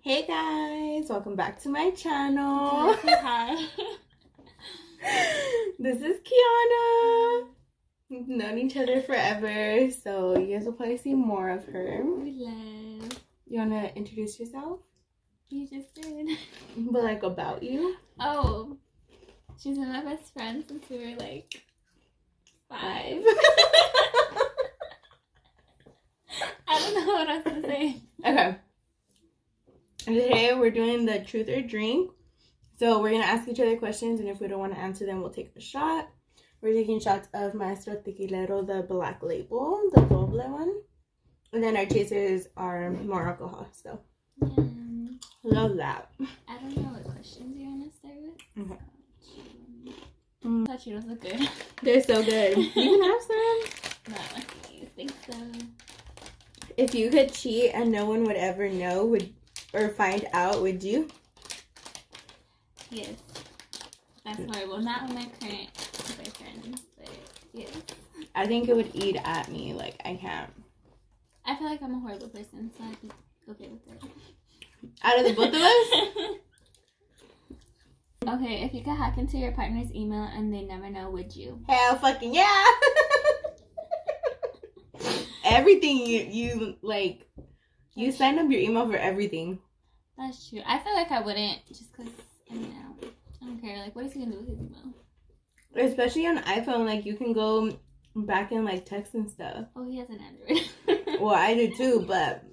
Hey guys, welcome back to my channel. Hi. This is Kiana. We've known each other forever, so you guys will probably see more of her. We love. You want to introduce yourself? You just did. But like about you? Oh, she's one of my best friends since we were like 5. I don't know what else to say. Okay. Today we're doing the truth or drink. So we're going to ask each other questions, and if we don't want to answer them, we'll take a shot. We're taking shots of Maestro Tequilero, the black label, the doble one. And then our chasers are more alcohol, so. Yeah. Love that. I don't know what questions you want to start with. Okay. Cheetos look good. They're so good. You can have some. No, I think so. If you could cheat and no one would ever know, or find out, would you? Yes. That's horrible. Not with my current boyfriend, but yes. I think it would eat at me. Like, I can't. I feel like I'm a horrible person, so I'd be okay with it. Out of the both of us? Okay, if you could hack into your partner's email and they never know, would you? Hell fucking yeah! Everything you like, you sign up your email for everything. That's true. I feel like I wouldn't, just because, I don't care. Like, what is he going to do with his email? Especially on iPhone, like, you can go back and, like, text and stuff. Oh, he has an Android. Well, I do too, but...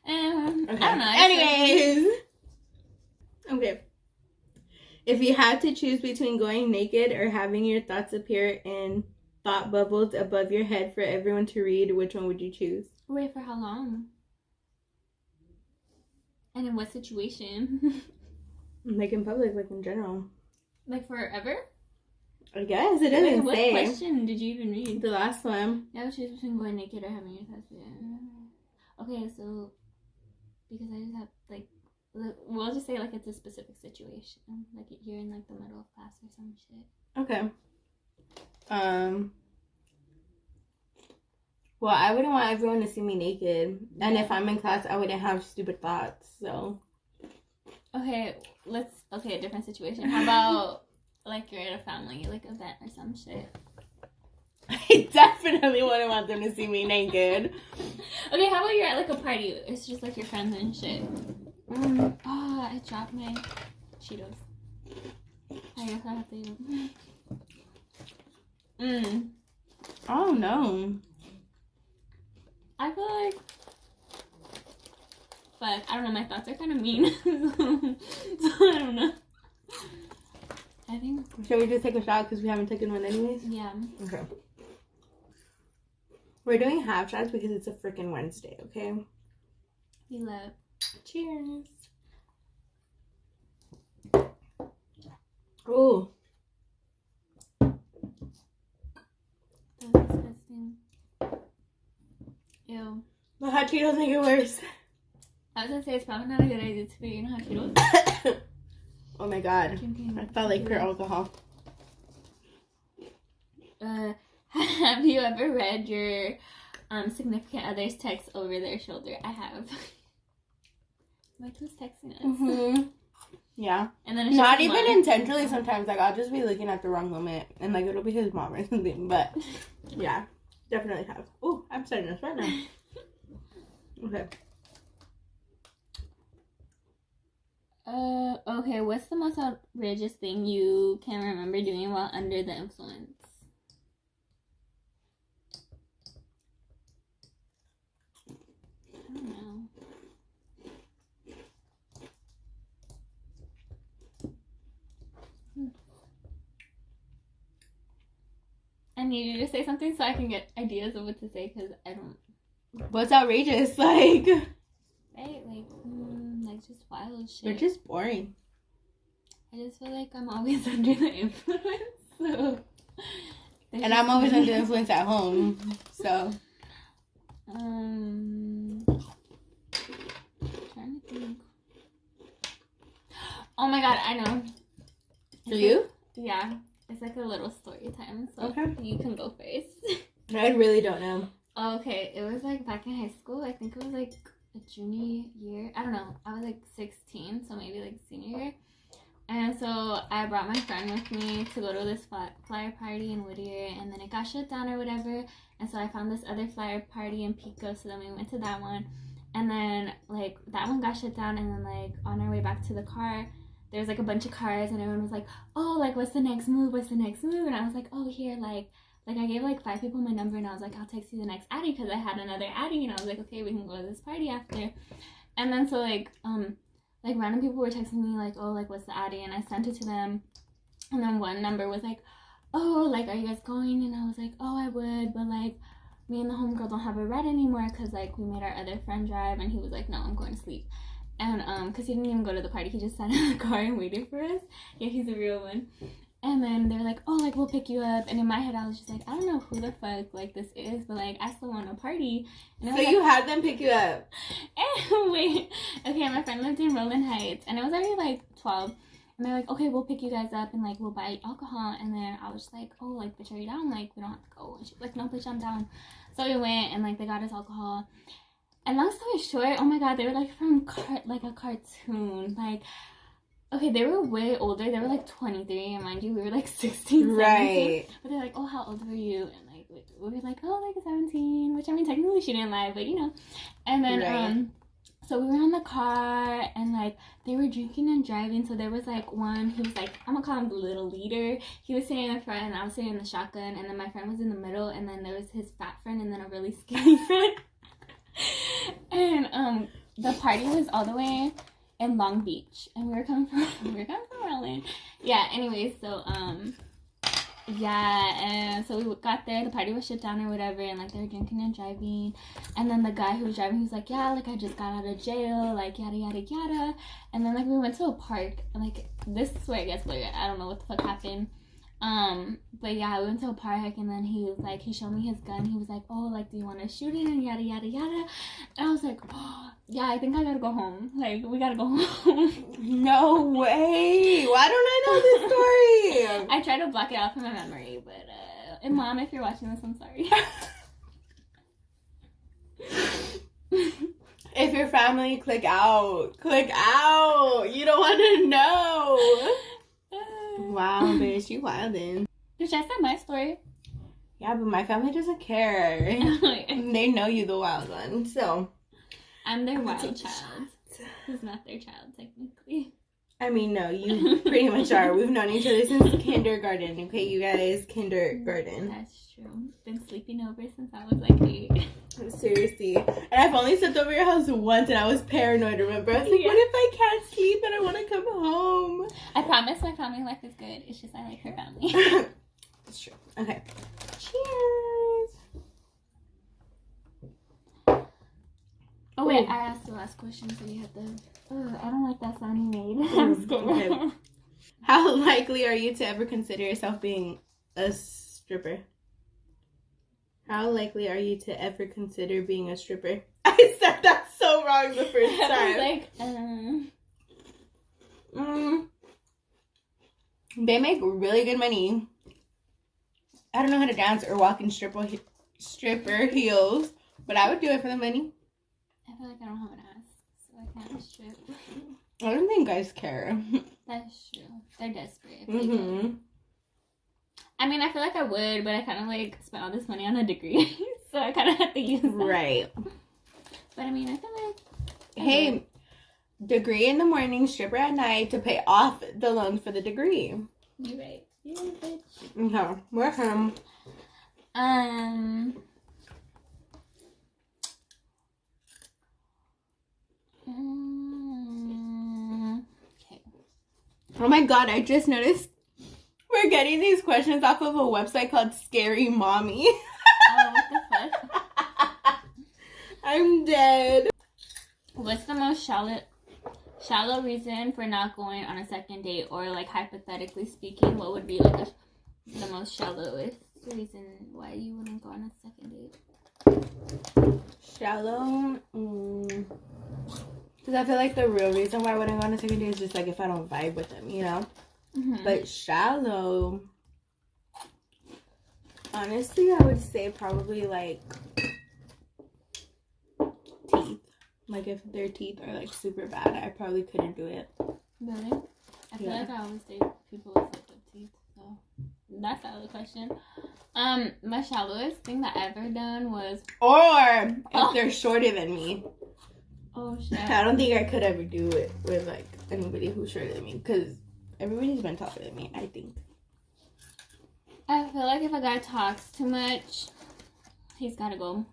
Okay. Okay. I don't know. Anyways. Okay. If you had to choose between going naked or having your thoughts appear in thought bubbles above your head for everyone to read, which one would you choose? Wait, for how long? And in what situation? Like in public, like in general. Like forever? I guess. It doesn't What say. question did you even read? The last one. I would choose between going naked or having your thoughts appear. Okay, so, because I just have, like, we'll just say, like, it's a specific situation. Like, you're in, like, the middle of class or some shit. Okay. Well, I wouldn't want everyone to see me naked. And if I'm in class, I wouldn't have stupid thoughts, so. Okay, a different situation. How about, like, you're at a family, like, event or some shit? I definitely wouldn't want them to see me naked. Okay, how about you're at, like, a party? It's just, like, your friends and shit. Oh, I dropped my Cheetos. I guess I have to eat them. Oh, no. I feel like, but I don't know, my thoughts are kind of mean. So I don't know. I think. Should we just take a shot because we haven't taken one anyways? Yeah. Okay. We're doing half shots because it's a freaking Wednesday, okay? We love. Cheers. Oh. That was disgusting. Ew. The hot Cheetos make it worse. I was gonna say it's probably not a good idea to be eating hot Cheetos. Oh my god. Drinking I felt like pure alcohol. Have you ever read your significant other's text over their shoulder? I have. Like, who's texting us? Mm-hmm. Yeah. And then it's not just even mom. intentionally. Sometimes, like, I'll just be looking at the wrong moment, and like it'll be his mom or something. But yeah, definitely have. Oh, I'm starting to sweat now. Okay. Okay, what's the most outrageous thing you can remember doing while under the influence? I don't know. I need you to say something so I can get ideas of what to say, because I don't... What's outrageous? Like... Right? Like just wild shit. They're just boring. I just feel like I'm always under the influence, so... And I'm always under the influence at home, so... Trying to think. Oh my god, I know. For you? Yeah. It's like a little story time, so okay. You can go first. I really don't know. Okay, it was like back in high school. I think it was like junior year. I don't know. I was like 16, so maybe like senior year. And so I brought my friend with me to go to this flyer party in Whittier, and then it got shut down or whatever. And so I found this other flyer party in Pico, so then we went to that one. And then, like, that one got shut down, and then, like, on our way back to the car, there was, like, a bunch of cars, and everyone was like, oh, like, what's the next move? What's the next move? And I was like, oh, here, like, I gave, like, 5 people my number, and I was like, I'll text you the next Addy, because I had another Addy, and I was like, okay, we can go to this party after. And then, so, like, random people were texting me, like, oh, like, what's the Addy? And I sent it to them, and then one number was like, oh, like, are you guys going? And I was like, oh, I would, but, like, me and the homegirl don't have a ride anymore because, like, we made our other friend drive, and he was like, no, I'm going to sleep. And because he didn't even go to the party, he just sat in the car and waited for us. Yeah, he's a real one. And then they're like, oh, like, we'll pick you up. And in my head, I was just like, I don't know who the fuck, like, this is, but, like, I still want to party. And so you had them pick you up? And wait, okay, my friend lived in Rolling Heights, and it was already, like, 12. And they're like, okay, we'll pick you guys up, and, like, we'll buy alcohol. And then I was just like, oh, like, bitch, are you down? Like, we don't have to go. And she's like, no, bitch, I'm down. So we went, and, like, they got us alcohol. And long story short, oh, my God, they were, like, from, like, a cartoon. Like, okay, they were way older. They were, like, 23, and mind you, we were, like, 16, 17. Right. But they're like, oh, how old were you? And, like, we were like, oh, like, 17. Which, I mean, technically she didn't lie, but, you know. And then, right. So we were in the car, and, like, they were drinking and driving. So there was, like, one, he was, like, I'm gonna call him the little leader. He was sitting in the front, and I was sitting in the shotgun, and then my friend was in the middle, and then there was his fat friend, and then a really skinny friend. And the party was all the way in Long Beach, and we were coming from Maryland. Yeah, anyways, so, yeah, and so we got there, the party was shut down or whatever, and, like, they were drinking and driving, and then the guy who was driving, he was like, yeah, like, I just got out of jail, like, yada, yada, yada, and then, like, we went to a park, and, like, this is where it gets weird, I don't know what the fuck happened, but yeah, we went to a park, and then he was like, he showed me his gun, he was like, oh, like, do you want to shoot it, and yada, yada, yada, and I was like, oh, yeah, I think I gotta go home, like, we gotta go home. No way! Why don't I know this story? I tried to block it out from my memory, but, and Mom, if you're watching this, I'm sorry. If your family, click out. Click out! You don't want to know! Wow, bitch, you wildin'. Did I say my story? Yeah, but my family doesn't care. They know you the wild one, so. I'm their wild child. Who's not their child, technically. I mean, no, you pretty much are. We've known each other since kindergarten, okay, you guys? Kindergarten. That's true. Been sleeping over since I was like 8. Seriously. And I've only slept over your house once, and I was paranoid, remember? I was like, Yeah. what if I can't sleep and I want to come home? I promise my family life is good. It's just I like her family. That's true. Okay. Cheers. Oh, wait, I asked the last question, so you have to... I don't like that sound you made. I'm scared. Okay. How likely are you to ever consider yourself being a stripper? How likely are you to ever consider being a stripper? I said that so wrong the first time. I was like, They make really good money. I don't know how to dance or walk in stripper heels, but I would do it for the money. I feel like I don't have an ass, so I can't strip. I don't think guys care. That's true. They're desperate. If they do. I mean, I feel like I would, but I kind of like spent all this money on a degree, so I kind of have to use that. Right. But I mean, I feel like... Hey, degree in the morning, stripper at night to pay off the loan for the degree. You're right. Yeah, bitch. Okay, welcome. Okay. Oh my god, I just noticed we're getting these questions off of a website called Scary Mommy. Oh, what the fuck? I'm dead. What's the most shallow reason for not going on a second date, or like hypothetically speaking, what would be like the most shallowest reason why you wouldn't go on a second date? Shallow? Because I feel like the real reason why I wouldn't go on a second date is just like if I don't vibe with them, you know? Mm-hmm. But shallow, honestly, I would say probably like teeth. Like if their teeth are like super bad, I probably couldn't do it. Really? I feel like I always date people with like good teeth. So that's out of the question. My shallowest thing that I've ever done was, or if they're shorter than me. Oh shit! I don't think I could ever do it with like anybody who's shorter than me, because everybody's been taller than me, I think. I feel like if a guy talks too much, he's gotta go.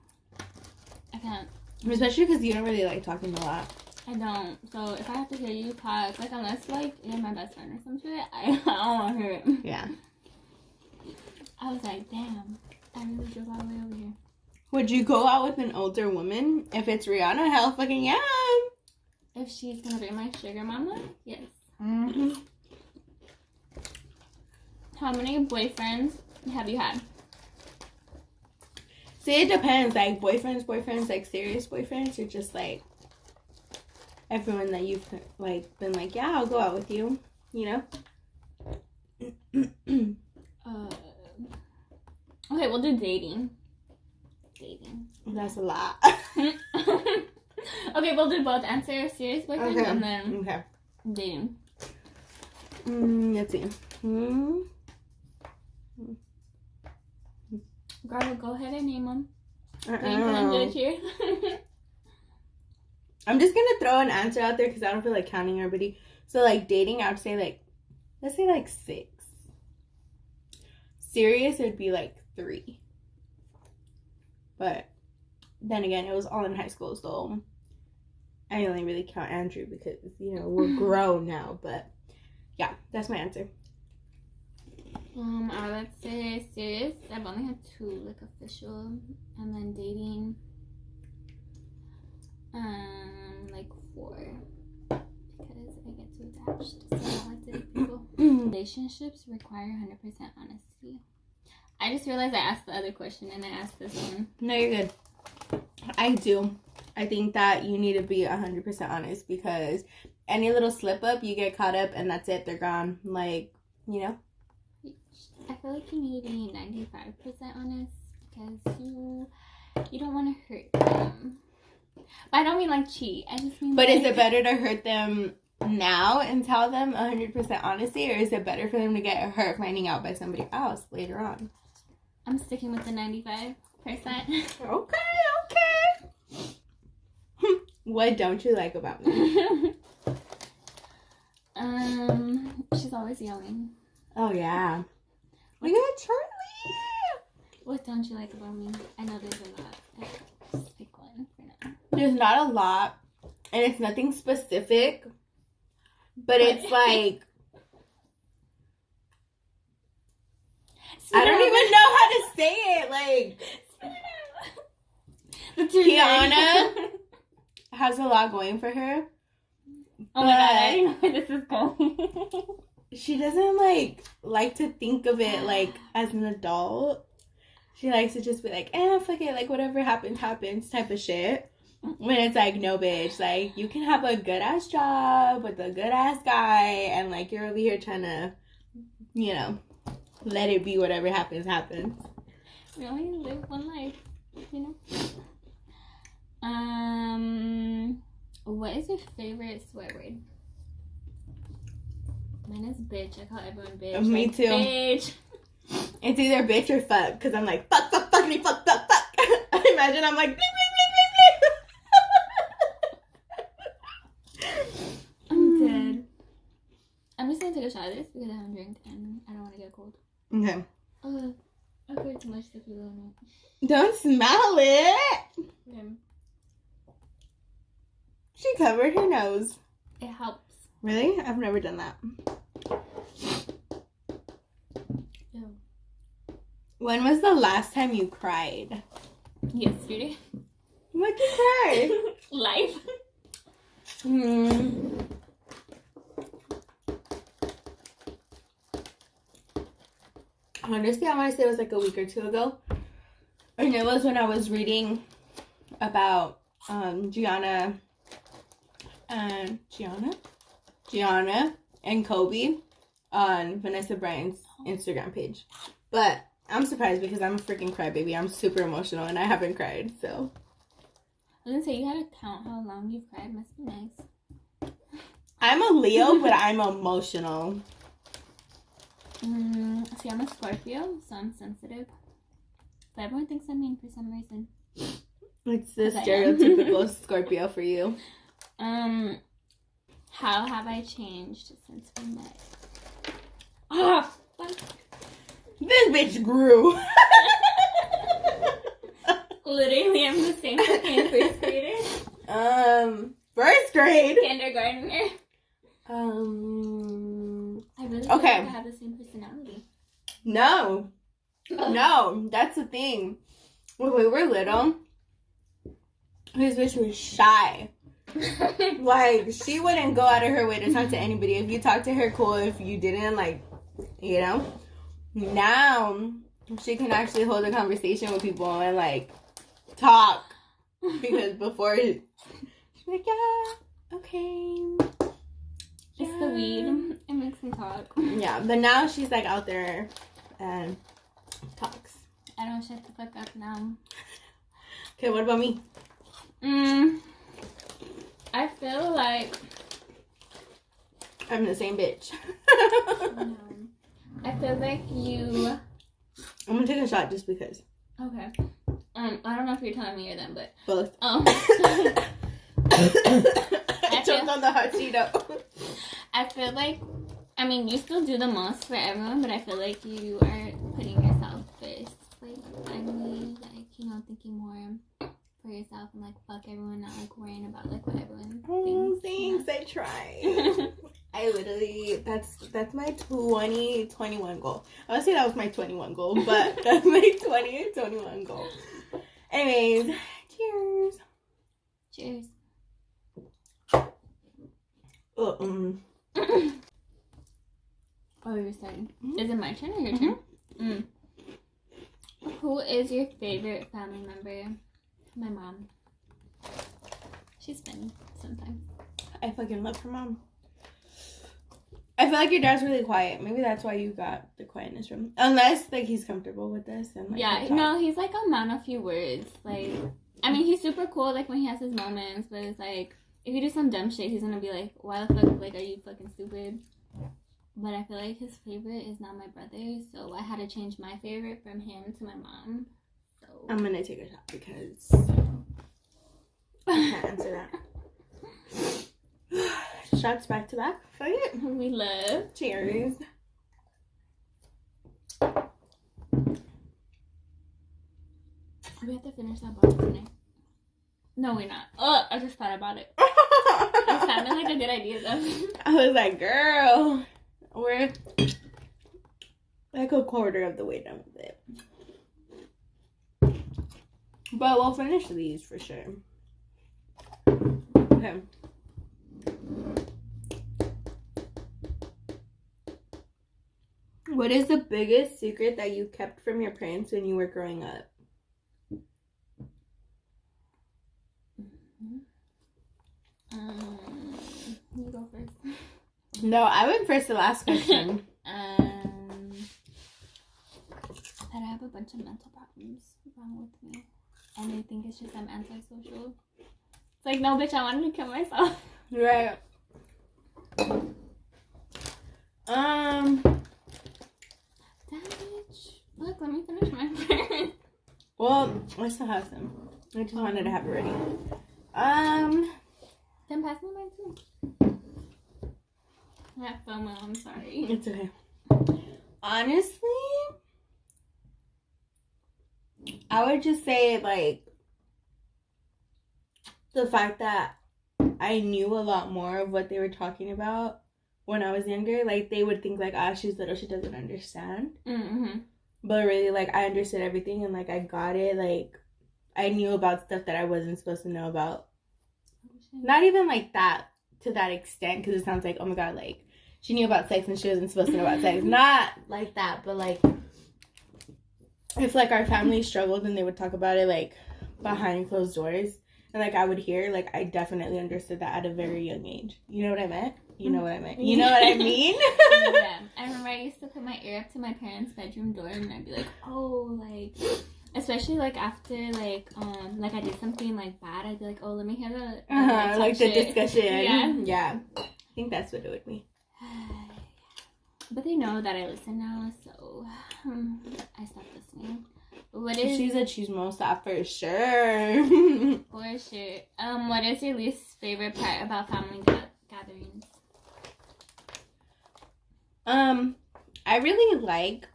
I can't. Especially because you don't really like talking a lot. I don't. So if I have to hear you talk, like unless like you're my best friend or some shit, I don't want to hear it. Yeah. I was like, damn, I really drove all the way over here. Would you go out with an older woman? If it's Rihanna, hell fucking yeah. If she's gonna be my sugar mama, yes. Mm-hmm. How many boyfriends have you had? See, it depends. Like boyfriends, like serious boyfriends, or just like everyone that you've like been like, yeah, I'll go out with you. You know. Okay, we'll do dating. That's a lot. Okay, we'll do both. Answer serious boyfriend and then dating. Let's see. Girl, go ahead and name them. I'm judge here. I'm just gonna throw an answer out there because I don't feel like counting everybody. So like dating, I would say like, let's say like 6. Serious, it'd be like 3. But then again, it was all in high school, so I only really count Andrew because, you know, we're grown now. But yeah, that's my answer. I would say serious. I've only had 2 like official, and then dating, like 4 because I get too attached. So I like to date people. Relationships require 100% honesty. I just realized I asked the other question and I asked this one. No, you're good. I do. I think that you need to be 100% honest because any little slip up, you get caught up and that's it. They're gone. Like, you know? I feel like you need to be 95% honest because you don't want to hurt them. But I don't mean like cheat. I just mean. But like, is it better to hurt them now and tell them 100% honesty, or is it better for them to get hurt finding out by somebody else later on? I'm sticking with the 95%. Okay. What don't you like about me? She's always yelling. Oh yeah. We got Charlie. What don't you like about me? I know there's a lot. Just pick one for now. There's not a lot, and it's nothing specific, but it's like I don't even know how to say it. Like Kiana has a lot going for her. Oh my god, I didn't know where this is going. She doesn't like to think of it like as an adult. She likes to just be like, fuck it, like whatever happens type of shit. When it's like, no bitch, like you can have a good ass job with a good ass guy and like you're over here trying to, you know, let it be whatever happens. We only live one life, you know. What is your favorite swear word? Mine is bitch. I call everyone bitch. Me too. Bitch. It's either bitch or fuck, because I'm like, fuck, me, fuck. Imagine I'm like, bleep, bleep, bleep, bleep. I'm dead. I'm just gonna take a shot of this because I haven't drank and I don't want to get cold. Okay. I poured too much tequila on Don't smell it. it. Okay. She covered her nose. It helps. Really? I've never done that. Ew. When was the last time you cried? Yesterday. What'd you cry? Life. Honestly, I want to say it was like a week or 2 ago. And it was when I was reading about Gianna and Kobe on Vanessa Bryant's Instagram page. But I'm surprised because I'm a freaking crybaby. I'm super emotional and I haven't cried, so. I was gonna say, you had to count how long you've cried. Must be nice. I'm a Leo, but I'm emotional. See, I'm a Scorpio, so I'm sensitive. But everyone thinks I'm mean for some reason. It's the stereotypical Scorpio for you. How have I changed since we met? Oh, fuck. This bitch grew. Literally, I'm the same fucking first grader. First grade. Kindergartner. I really feel okay. like I have the same personality. No. No, that's the thing. When we were little, this bitch was shy. Like, she wouldn't go out of her way to talk to anybody. If you talked to her, cool. If you didn't, like, you know. Now, she can actually hold a conversation with people and, like, talk. Because before, she's like, yeah, okay. It's the weed. It makes me talk. Yeah, but now she's, like, out there and talks. I don't shut the fuck up now. Okay, what about me? I feel like I'm the same bitch. I feel like you. I'm gonna take a shot just because. Okay. I don't know if you're telling me or them, but Both. I jumped on the hot Cheeto. I feel like, I mean, you still do the most for everyone, but I feel like you are putting yourself first. Like, finally, like, you know, thinking more for yourself and, like, fuck everyone, not, like, worrying about, like, what everyone thinks. Thanks, I try. I literally, that's my 2021 goal. I would say that was my 21 goal, but that's my 2021 goal. Anyways, cheers. Cheers. Oh, you're starting. Is it my turn or your turn? Who is your favorite family member? My mom. She's funny sometimes. I fucking love her mom. I feel like your dad's really quiet. Maybe that's why you got the quietness from. Unless, like, he's comfortable with this. And, like, yeah, no, he's, like, a man of few words. Like, I mean, he's super cool, like, when he has his moments. But it's, like, if you do some dumb shit, he's gonna be like, why the fuck, like, are you fucking stupid? But I feel like his favorite is not my brother. So I had to change my favorite from him to my mom. So I'm gonna take a shot because I can't answer that. Shots back to back. Fuck it. We love. Cheers. We have to finish that bottle tonight. No, we're not. Oh, I just thought about it. It sounded like a good idea, though. I was like, girl, we're like a quarter of the way done with it. But we'll finish these for sure. Okay. What is the biggest secret that you kept from your parents when you were growing up? You go first. No, I went first the last question. That I have a bunch of mental problems wrong with me. And they think it's just I'm antisocial. It's like, no, bitch, I wanted to kill myself. Right. Damn, bitch. Look, let me finish my first. Well, I still have some. I just wanted to have it ready. Then pass me mine too. I have FOMO, I'm sorry. It's okay. Honestly, I would just say, like, the fact that I knew a lot more of what they were talking about when I was younger. Like, they would think, like, ah, she's little, she doesn't understand. Mm-hmm. But really, like, I understood everything and, like, I got it. Like, I knew about stuff that I wasn't supposed to know about. Not even, like, that, to that extent, because it sounds like, oh my god, like, she knew about sex and she wasn't supposed to know about sex. Not like that, but, like, if, like, our family struggled and they would talk about it, like, behind closed doors, and, like, I would hear, like, I definitely understood that at a very young age. You know what I meant? You know what I meant? You know what I mean? Yeah. I remember I used to put my ear up to my parents' bedroom door and I'd be like, oh, like... Especially like after like I did something like bad, I'd be like, oh, let me hear the like the discussion. Yeah. I think that's what it would be. But they know that I listen now, so I stopped listening. She's a chismosa for sure. For sure. What is your least favorite part about family gatherings? I really like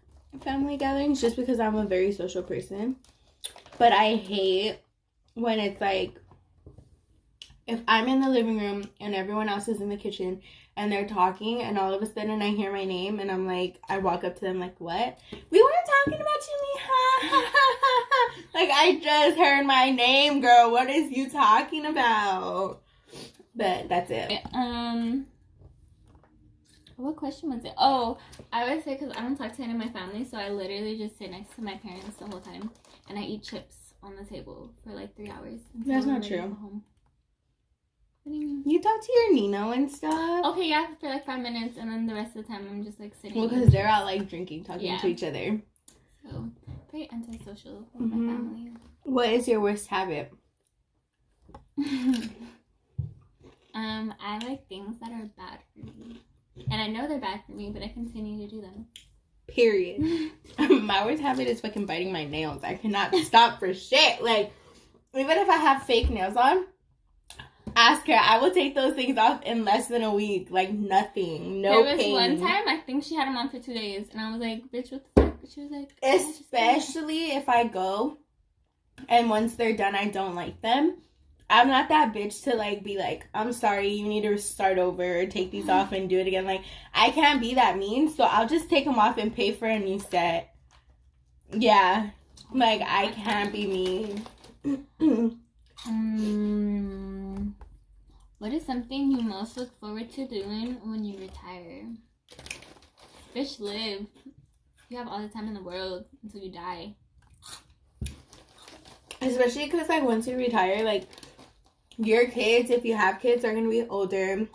family gatherings just because I'm a very social person. But I hate when it's like, if I'm in the living room and everyone else is in the kitchen and they're talking and all of a sudden I hear my name and I'm like, I walk up to them like, what? We weren't talking about you, Mija. Like, I just heard my name, girl. What is you talking about? But that's it. What question was it? Oh, I would say because I don't talk to any of my family, so I literally just sit next to my parents the whole time and I eat chips on the table for like 3 hours. That's not true. Home. What do you mean? You talk to your Nino and stuff? Okay, yeah, for like 5 minutes, and then the rest of the time I'm just like sitting. Well, because they're out like drinking, talking to each other. So, very antisocial with my family. What is your worst habit? I like things that are bad for me. And I know they're bad for me, but I continue to do them. Period. My worst habit is fucking biting my nails. I cannot stop for shit. Like, even if I have fake nails on, ask her. I will take those things off in less than a week. Like, nothing. No pain. There was one time, I think she had them on for 2 days. And I was like, bitch, what the fuck? She was like... Especially if I go and once they're done, I don't like them. I'm not that bitch to, like, be like, I'm sorry, you need to start over or take these off and do it again. Like, I can't be that mean, so I'll just take them off and pay for a new set. Yeah. Like, I can't be mean. What is something you most look forward to doing when you retire? Bitch, live. You have all the time in the world until you die. Especially because, like, once you retire, like, your kids, if you have kids, are going to be older.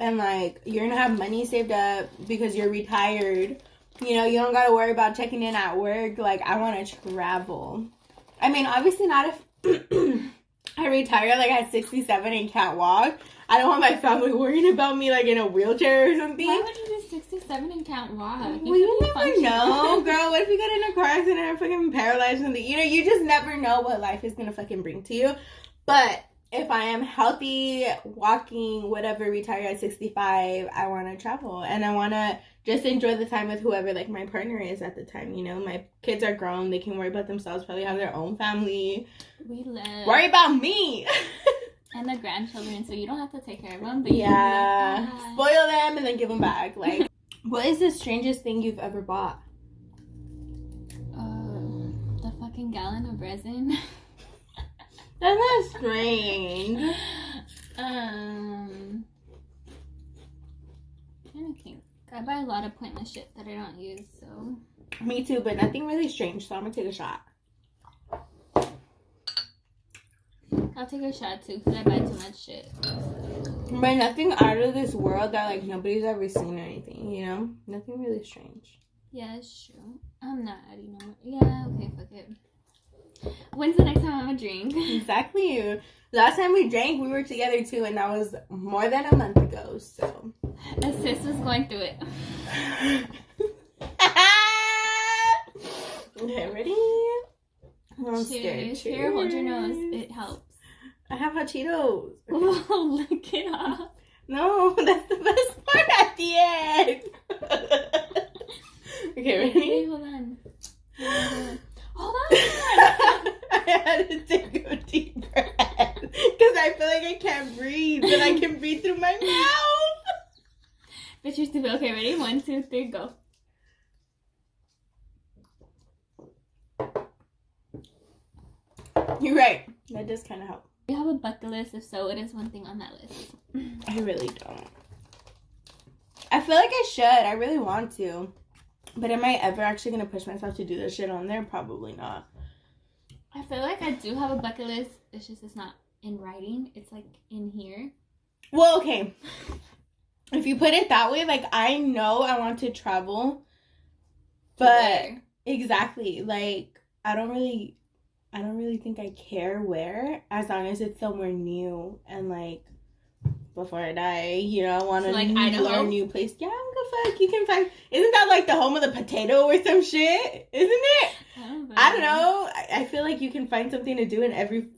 And, like, you're going to have money saved up because you're retired. You know, you don't got to worry about checking in at work. Like, I want to travel. I mean, obviously not if I retire, like, at 67 and can't walk. I don't want my family worrying about me, like, in a wheelchair or something. Why would you be 67 and can't walk? Well, you never know, girl. What if you get in a car accident and fucking paralyzed or something? You know, you just never know what life is going to fucking bring to you. But if I am healthy, walking, whatever, retire at 65, I want to travel. And I want to just enjoy the time with whoever, like, my partner is at the time, you know? My kids are grown. They can worry about themselves, probably have their own family. We live. Worry about me. And the grandchildren, so you don't have to take care of them. But yeah. Like, spoil them and then give them back. Like, what is the strangest thing you've ever bought? The fucking gallon of resin. That's not strange. I'm trying to think. I buy a lot of pointless shit that I don't use, so. Me too, but nothing really strange, so I'm gonna take a shot. I'll take a shot too, because I buy too much shit. But nothing out of this world that, like, nobody's ever seen or anything, you know? Nothing really strange. Yeah, it's true. I'm not adding no more. Yeah, okay, fuck it. When's the next time I'm gonna drink? Exactly. Last time we drank, we were together too, and that was more than a month ago, so. A sis was going through it. Okay, ready? I'm scared. Here, hold your nose. It helps. I have hot Cheetos. Oh, lick it off. No, that's the best part at the end. Okay, ready? Okay, hold on. Hold on. I had to take a deep breath because I feel like I can't breathe, but I can breathe through my mouth. But you're stupid. Okay, ready? 1, 2, 3, go. You're right. That does kind of help. Do you have a bucket list? If so, what is one thing on that list? I really don't. I feel like I should. I really want to. But am I ever actually going to push myself to do this shit on there? Probably not. I feel like I do have a bucket list. It's just it's not in writing. It's like in here. Well, okay. If you put it that way, like, I know I want to travel. But exactly. Like, I don't really I don't really think I care where, as long as it's somewhere new and like before I die, you know, I want to like Idaho? learn a new place. Yeah, I'm gonna fuck. You can find. Isn't that like the home of the potato or some shit? Isn't it? I don't know. I feel like you can find something to do in every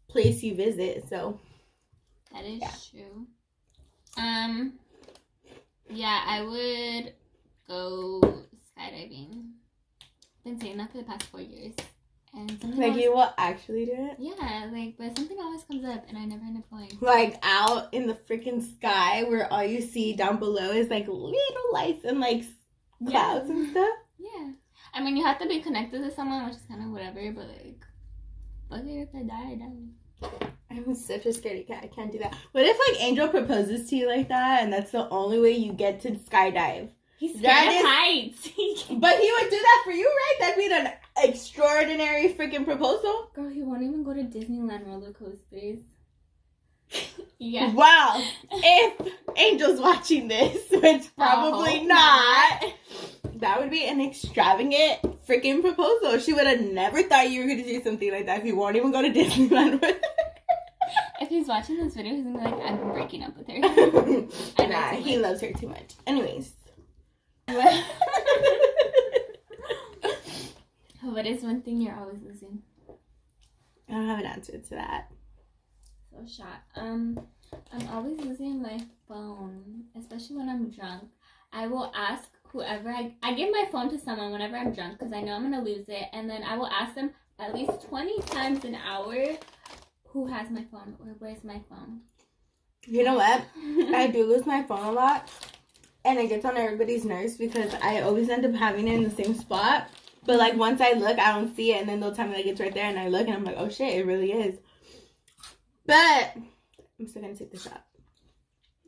place you visit. So that is true. Yeah, I would go skydiving. Been saying that for the past 4 years. And something like always, you will actually do it? Yeah, like, but something always comes up and I never end up going. Like out in the freaking sky where all you see down below is like little lights and like clouds and stuff? Yeah. I mean, you have to be connected to someone, which is kind of whatever, but like, fuck it, if I die, I die. I'm such a scaredy cat. I can't do that. What if like Angel proposes to you like that and that's the only way you get to skydive? He's scared of heights. But he would do that for you, right? That'd be an extraordinary freaking proposal. Girl, he won't even go to Disneyland roller coasters. Yeah. Wow. If Angel's watching this, which probably not, that would be an extravagant freaking proposal. She would have never thought you were going to do something like that if you won't even go to Disneyland with her. If he's watching this video, he's going to be like, I'm breaking up with her. Nah, he loves her too much. Anyways. What is one thing you're always losing? I don't have an answer to that. So shot. I'm always losing my phone, especially when I'm drunk. I will ask whoever I give my phone to someone whenever I'm drunk because I know I'm gonna lose it, and then I will ask them at least 20 times an hour who has my phone or where's my phone. You know what? I do lose my phone a lot, and it gets on everybody's nerves because I always end up having it in the same spot. But like once I look, I don't see it, and then they'll tell me like it's right there, and I look and I'm like, oh shit, it really is. But I'm still gonna take the shot.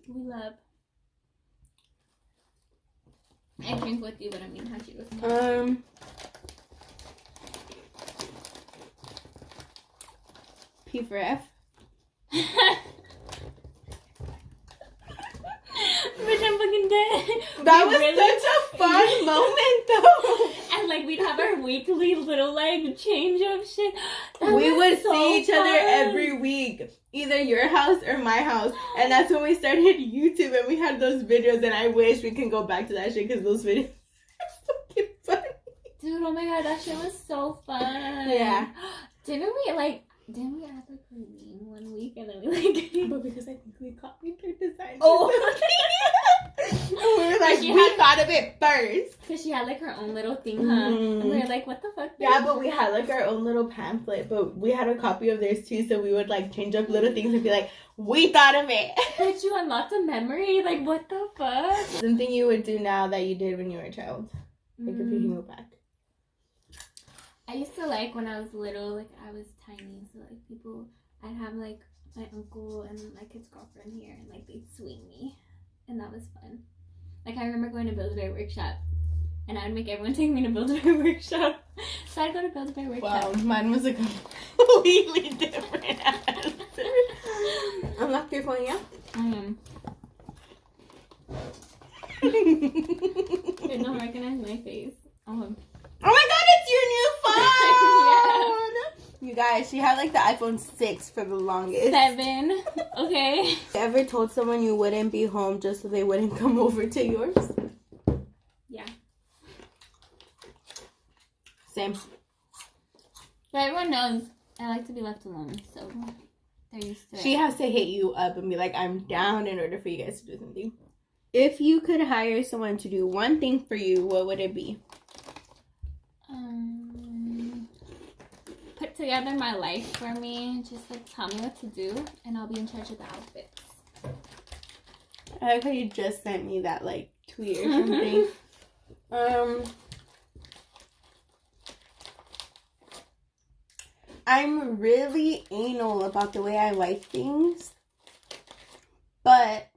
We love. I drink with you, but I mean, how'd you go? P for F. Bitch, I'm fucking dead. That was really such a fun moment, though. And like we'd have our weekly little like change of shit. We would see each other every week, either your house or my house, and that's when we started YouTube and we had those videos. And I wish we can go back to that shit because those videos are fucking funny. Dude, oh my god, that shit was so fun. Yeah. Didn't we act like we lean one week and then we like But because I think we copied their design. Oh. We were like, we thought of it first. Because she had like her own little thing, huh? And we were like, what the fuck? Yeah, but we had like our own little pamphlet, but we had a copy of theirs too, so we would like change up little things and be like, we thought of it. But you unlocked a memory? Like, what the fuck? Something you would do now that you did when you were a child. Like if you can go back. I used to like when I was little, like I was tiny, so like people, I'd have like my uncle and my kid's girlfriend here, and like they'd swing me, and that was fun. Like I remember going to Build-A-Bear Workshop, and I'd make everyone take me to Build-A-Bear Workshop. So I'd go to Build-A-Bear Workshop. Wow, mine was a completely different answer. Unlock your phone, yeah? I am. They don't recognize my face. Oh my god, it's your new phone! Yeah. You guys, she had like the iPhone 6 for the longest. 7. Okay. Ever told someone you wouldn't be home just so they wouldn't come over to yours? Yeah. Same. But everyone knows I like to be left alone, so they're used to it. She has to hit you up and be like, I'm down in order for you guys to do something. If you could hire someone to do one thing for you, what would it be? Put together my life for me. Just like tell me what to do, and I'll be in charge of the outfits. I like how you just sent me that like tweet or something. I'm really anal about the way I like things, but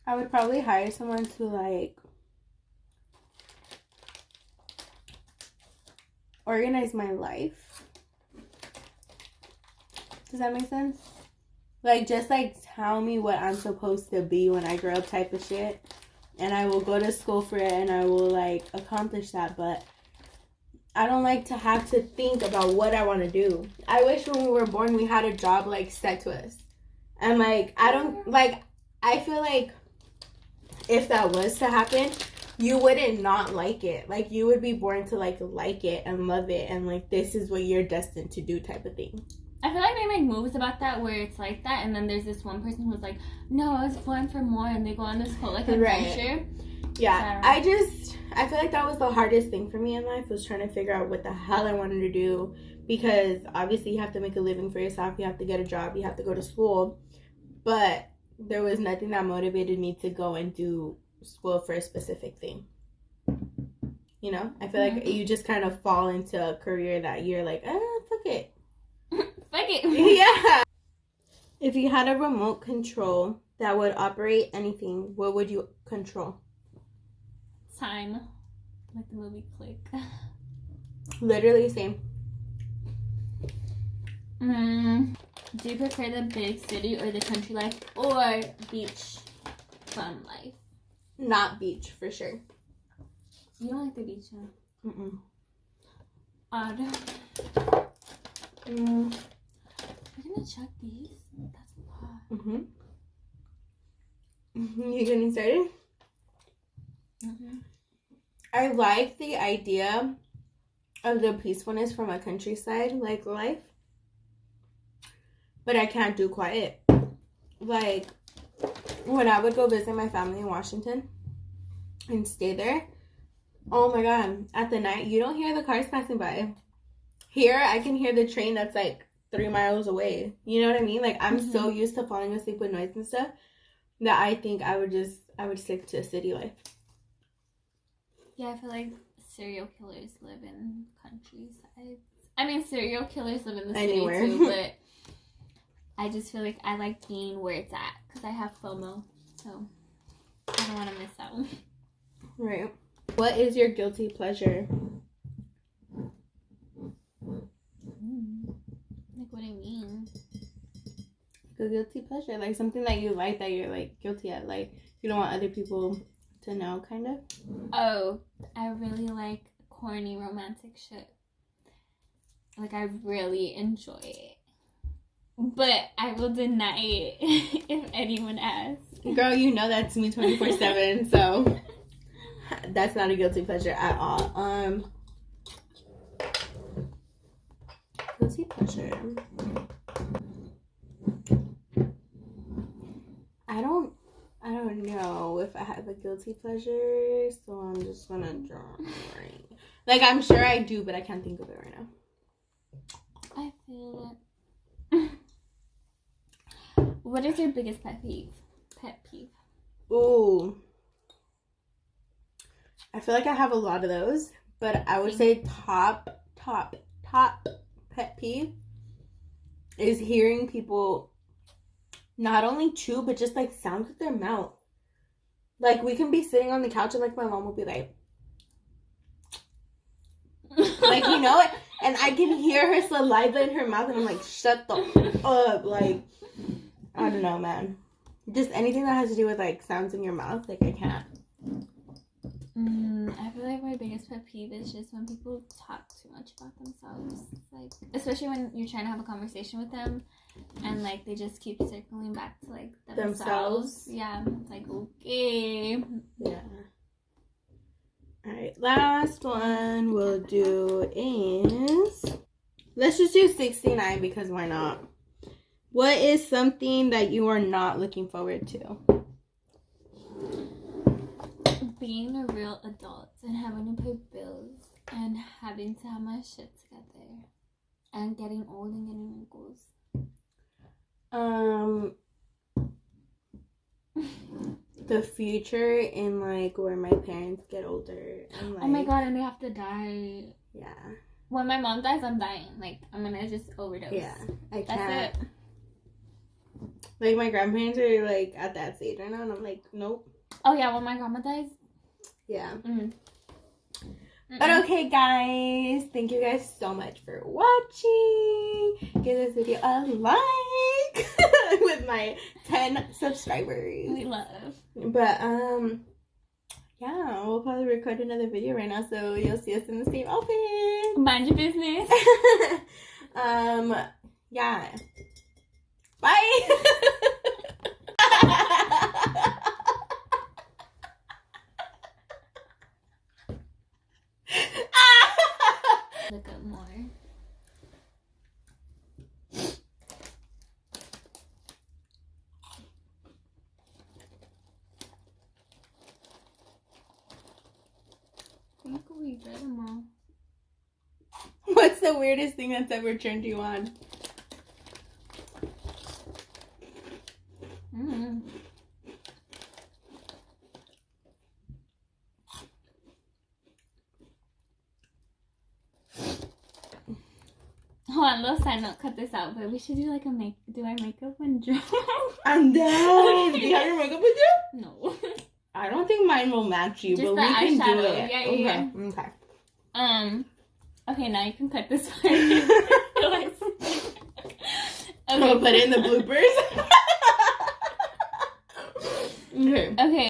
I would probably hire someone to like organize my life. Does that make sense? Like, just like tell me what I'm supposed to be when I grow up type of shit. And I will go to school for it and I will like accomplish that. But I don't like to have to think about what I want to do. I wish when we were born we had a job like set to us. And like I feel like if that was to happen, you wouldn't not like it. Like you would be born to like it and love it and like this is what you're destined to do type of thing. I feel like they make movies about that where it's like that, and then there's this one person who's like, no, I was born for more, and they go on this whole like adventure. Right. Yeah, I feel like that was the hardest thing for me in life, was trying to figure out what the hell I wanted to do, because obviously you have to make a living for yourself, you have to get a job, you have to go to school, but there was nothing that motivated me to go and do school for a specific thing. You know, I feel like you just kind of fall into a career that you're like, fuck it. Fuck it. Yeah. If you had a remote control that would operate anything, what would you control? Time. Like the movie Click. Literally same. Do you prefer the big city or the country life or beach fun life? Not beach, for sure. You don't like the beach, huh? Odd. We're gonna check these. That's a lot. You getting started? I like the idea of the peacefulness from a countryside like life, but I can't do quiet. Like when I would go visit my family in Washington and stay there, oh my god, at the night you don't hear the cars passing by. Here I can hear the train that's like 3 miles away. You know what I mean? Like I'm so used to falling asleep with noise and stuff that I think I would stick to city life. Yeah, I feel like serial killers live in countryside. I mean, serial killers live in the city too, but I just feel like I like being where it's at because I have FOMO, so I don't want to miss out. Right. What is your guilty pleasure? Like, what do you mean? A guilty pleasure, like something that you like that you're like guilty at, like you don't want other people to know, kind of. Oh, I really like corny romantic shit. Like I really enjoy it, but I will deny it if anyone asks. Girl, you know that's me 24/7, so that's not a guilty pleasure at all. Guilty pleasure. I don't know if I have a guilty pleasure, so I'm just gonna draw. Right. Like I'm sure I do, but I can't think of it right now. I feel it. What is your biggest pet peeve? Ooh. I feel like I have a lot of those, but I would say top pet peeve is hearing people not only chew, but just like sounds with their mouth. Like we can be sitting on the couch and like my mom will be like you know it, and I can hear her saliva in her mouth and I'm like, shut the up. Like I don't know, man. Just anything that has to do with like sounds in your mouth, like I can't. I feel like my biggest pet peeve is just when people talk too much about themselves. Like, especially when you're trying to have a conversation with them and like they just keep circling back to like themselves. Yeah, it's like, okay. Yeah. Alright, last one we'll do is, let's just do 69 because why not? What is something that you are not looking forward to? Being a real adult and having to pay bills and having to have my shit together and getting old and getting wrinkles. The future in like where my parents get older and like, oh my god, and they have to die. Yeah. When my mom dies, I'm dying. Like I'm gonna just overdose. Yeah, I can't. That's it. Like my grandparents are like at that stage right now, and I'm like, nope. Oh yeah, when my grandma dies. Yeah. But okay, guys, thank you guys so much for watching. Give this video a like with my 10 subscribers. We love. But Yeah, we'll probably record another video right now, so you'll see us in the same outfit. Mind your business. Yeah. Bye. Look up more. I think we read them all. What's the weirdest thing that's ever turned you on? Hold on, little side note, cut this out, but we should do like a do our makeup and dress. I'm down. Do you have your makeup with you? No. I don't think mine will match you, Just but the we can do eyeshadow. it. Yeah. Okay. Okay, now you can cut this part. Okay. I'll put it in the bloopers. Okay. Okay.